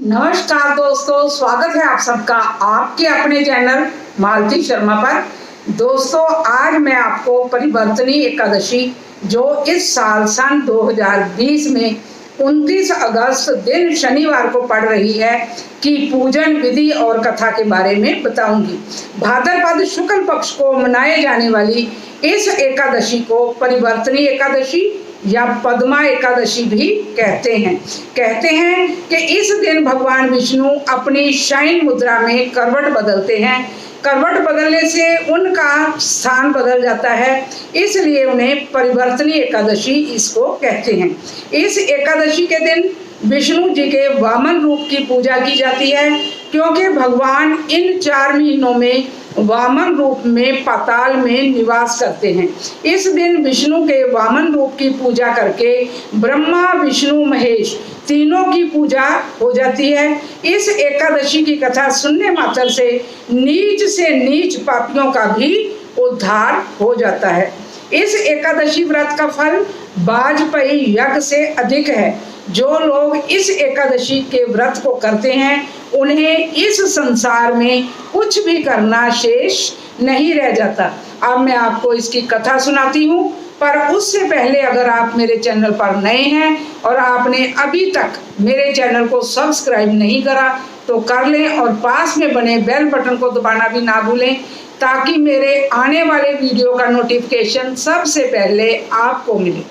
नमस्कार दोस्तों, स्वागत है आप सबका आपके अपने चैनल मालती शर्मा पर। दोस्तों, आज मैं आपको परिवर्तनी एकादशी जो इस साल सन 2020 में 29 अगस्त दिन शनिवार को पड़ रही है कि पूजन विधि और कथा के बारे में बताऊंगी। भाद्रपद शुक्ल पक्ष को मनाए जाने वाली इस एकादशी को परिवर्तनी एकादशी या पद्मा एकादशी भी कहते हैं कि इस दिन भगवान विष्णु अपनी शयन मुद्रा में करवट बदलते हैं। करवट बदलने से उनका स्थान बदल जाता है, इसलिए उन्हें परिवर्तनी एकादशी इसको कहते हैं। इस एकादशी के दिन विष्णु जी के वामन रूप की पूजा की जाती है, क्योंकि भगवान इन 4 महीनों में वामन रूप में पाताल में निवास करते हैं। इस दिन विष्णु के वामन रूप की पूजा करके ब्रह्मा विष्णु महेश तीनों की पूजा हो जाती है। इस एकादशी की कथा सुनने मात्र से नीच पापियों का भी उद्धार हो जाता है। इस एकादशी व्रत का फल वाजपेयी यज्ञ से अधिक है। जो लोग इस एकादशी के व्रत को करते हैं उन्हें इस संसार में कुछ भी करना शेष नहीं रह जाता। अब मैं आपको इसकी कथा सुनाती हूँ, पर उससे पहले अगर आप मेरे चैनल पर नए हैं और आपने अभी तक मेरे चैनल को सब्सक्राइब नहीं करा तो कर लें और पास में बने बेल बटन को दबाना भी ना भूलें, ताकि मेरे आने वाले वीडियो का नोटिफिकेशन सबसे पहले आपको मिले।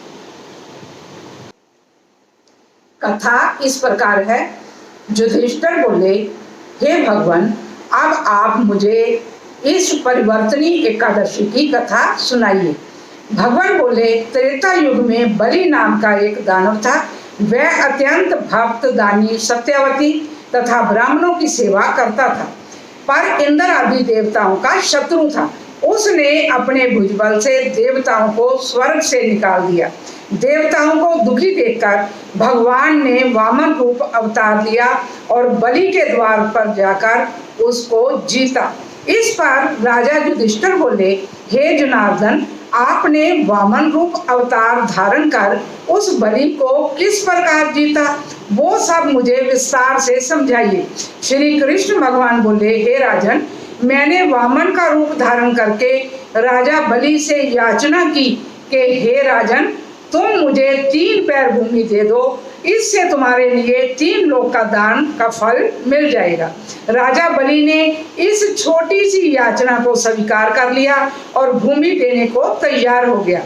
कथा इस प्रकार है। युधिष्ठिर बोले, हे भगवान, अब आप मुझे इस परिवर्तनी एकादशी की कथा सुनाइए। भगवान बोले, त्रेता युग में बलि नाम का एक दानव था। वह अत्यंत भक्त, दानी, सत्यवती तथा ब्राह्मणों की सेवा करता था, पर इंद्र आदि देवताओं का शत्रु था। उसने अपने भुजबल से देवताओं को स्वर्ग से निकाल दिया। देवताओं को दुखी देखकर भगवान ने वामन रूप अवतार लिया और बलि के द्वार पर जाकर उसको जीता। इस पर राजा युधिष्ठिर बोले, हे जनार्दन, आपने वामन रूप अवतार धारण कर उस बलि को किस प्रकार जीता, वो सब मुझे विस्तार से समझाइए। श्री कृष्ण भगवान बोले, हे राजन, मैंने वामन का रूप धारण करके राजा बलि से याचना की कि हे राजन, तुम मुझे 3 पैर भूमि दे दो, इससे तुम्हारे लिए 3 लोक का दान का फल मिल जाएगा। राजा बलि ने इस छोटी सी याचना को स्वीकार कर लिया और भूमि देने को तैयार हो गया।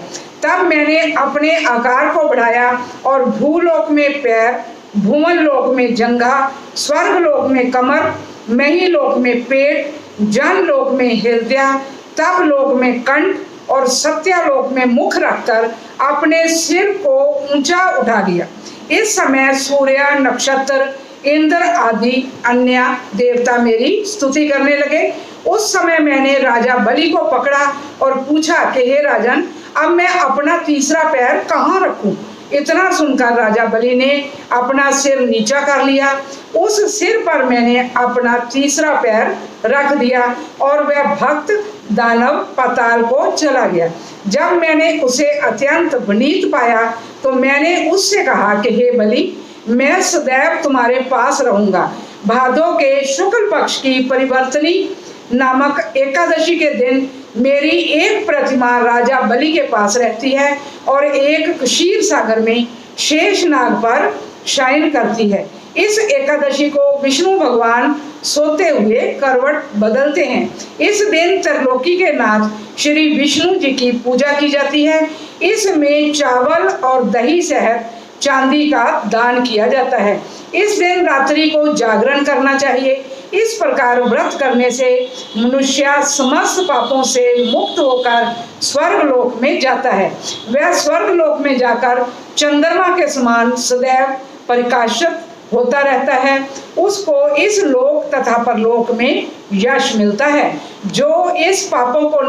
तब मैंने अपने आकार को बढ़ाया और भूलोक में पैर, भुवन लोक में जंघा, स्वर्ग लोक में कमर, मही लोक में पेट, जन लोक में हृदय, तप लोक में कंठ और सत्यालोक में मुख रखकर अपने सिर को ऊंचा उठा लिया। इस समय सूर्य, नक्षत्र, इंद्र आदि अन्य देवता मेरी स्तुति करने लगे। उस समय मैंने राजा बलि को पकड़ा और पूछा कि हे राजन, अब मैं अपना तीसरा पैर कहाँ रखूं? इतना सुनकर राजा बलि ने अपना सिर नीचा कर लिया। उस सिर पर मैंने अपना तीसरा पैर रख दिया और वह भक्त दानव पाताल को चला गया। जब मैंने उसे अत्यंत विनीत पाया तो मैंने उससे कहा कि हे बलि, मैं सदैव तुम्हारे पास रहूंगा। भादों के शुक्ल पक्ष की परिवर्तनी नामक एकादशी के दिन मेरी एक प्रतिमा राजा बलि के पास रहती है और एक क्षीर सागर में शेषनाग पर शयन करती है। इस एकादशी को विष्णु भगवान सोते हुए करवट बदलते हैं। इस दिन त्रिलोकी के नाथ श्री विष्णु जी की पूजा की जाती है। इसमें चावल और दही सहित चांदी का दान किया जाता है। इस दिन रात्रि को जागरण करना चाहिए। इस प्रकार व्रत करने से मनुष्य समस्त पापों से मुक्त होकर स्वर्ग लोक में जाता है। वह स्वर्ग लोक में जाकर चंद्रमा के समान सदैव प्रकाशित होता रहता है। उसको इस लोक तथा परलोक में यश मिलता है। जो इस पापों को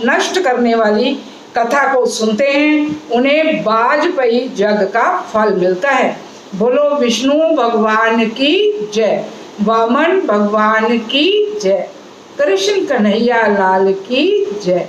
नष्ट करने वाली कथा को सुनते हैं उन्हें वाजपेयी यज्ञ का फल मिलता है। बोलो विष्णु भगवान की जय, वामन भगवान की जय, कृष्ण कन्हैया लाल की जय।